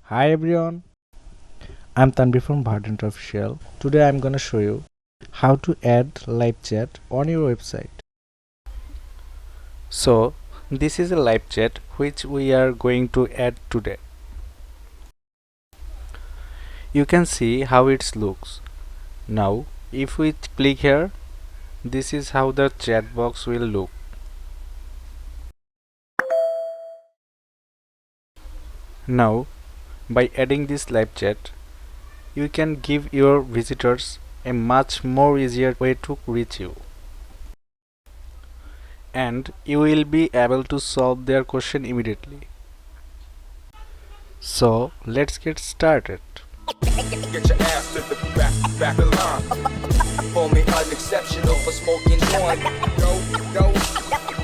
Hi everyone, I'm Tanvi from 𝗵𝗃𝗀𝗃𝗀𝗃. Today I'm gonna show you how to add live chat on your website. So this is a live chat which we are going to add today. You can see how it looks. Now if we click here, this is how the chat box will look. Now by adding this live chat, you can give your visitors a much more easier way to reach you, and you will be able to solve their question immediately. So let's get started. Get your ass to the back of the line. For me, unexceptional for smoking joint.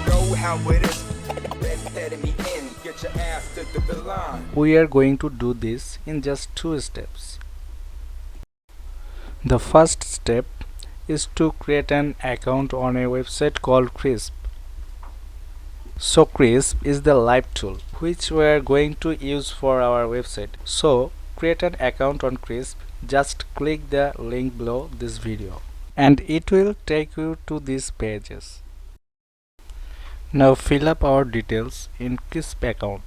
Know how it is. Letting me in. Get your ass to the line. We are going to do this in just 2 steps. The first step is to create an account on a website called 𝗙ощ. So 𝗙ощ is the live tool which we are going to use for our website. So create an account on 𝗙ощ. Just click the link below this video and it will take you to these pages. Now fill up our details in 𝗙ощ account.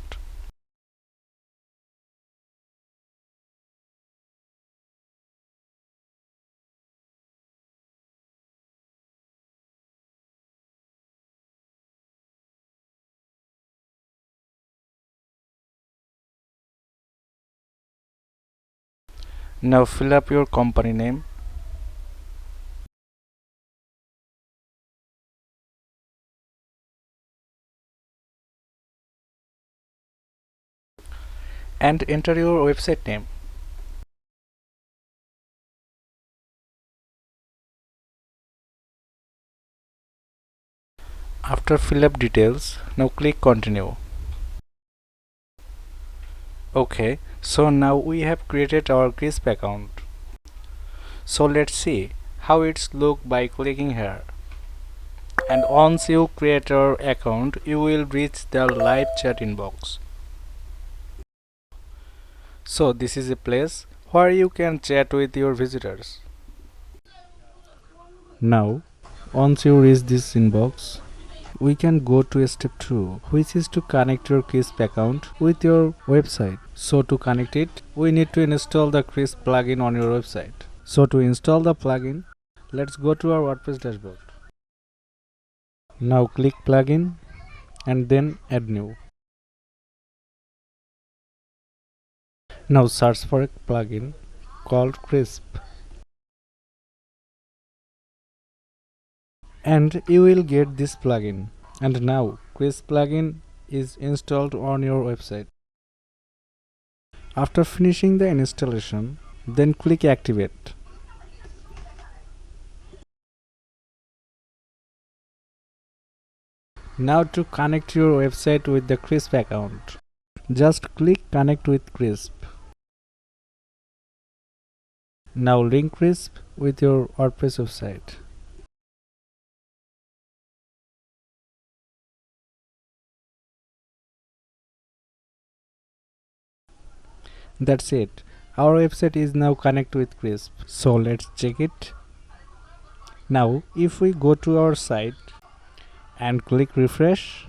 Now fill up your company name. And enter your website name. After fill up details, now click continue. Okay, so now we have created our 𝗙ощ account. So let's see how it's look by clicking here. And once you create your account, you will reach the live chat inbox. So this is a place where you can chat with your visitors. Now, once you reach this inbox, we can go to step 2, which is to connect your 𝗙ощ account with your website. So to connect it, we need to install the 𝗙ощ plugin on your website. So to install the plugin, let's go to our WordPress dashboard. Now click plugin and then add new. Now search for a plugin called 𝗙ощ and you will get this plugin. And now 𝗙ощ plugin is installed on your website. After finishing the installation, then click activate. Now to connect your website with the 𝗙ощ account, just click connect with 𝗙ощ. Now link 𝗙ощ with your WordPress website. That's it. Our website is now connected with 𝗙ощ. So let's check it. Now if we go to our site and click refresh,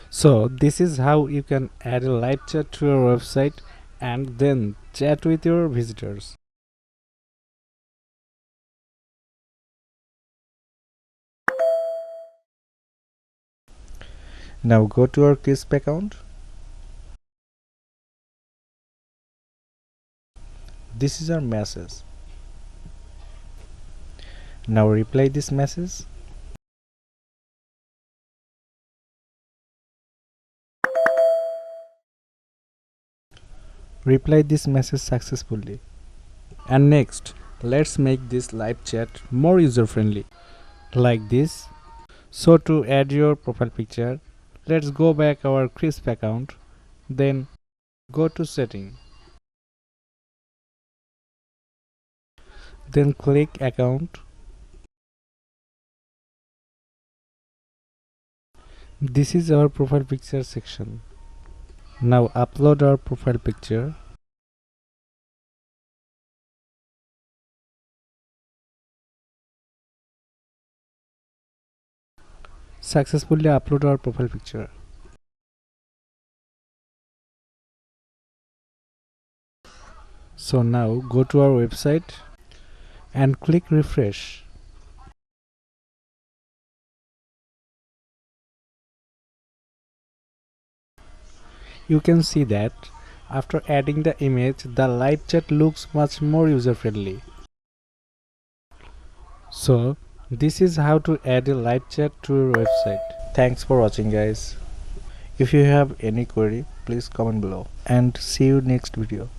so this is how you can add a live chat to your website and then chat with your visitors. Now go to our 𝗙ощ account. This is our message. Now reply this message. Reply this message successfully. And next, let's make this live chat more user friendly, like this. So to add your profile picture, let's go back our 𝗙ощ account, then go to setting, then click account, This is our profile picture section. Now upload our profile picture. Successfully upload our profile picture. So now go to our website and click refresh. You can see that after adding the image, the live chat looks much more user friendly. So this is how to add a live chat to your website. Thanks for watching, guys. If you have any query, please comment below and see you next video.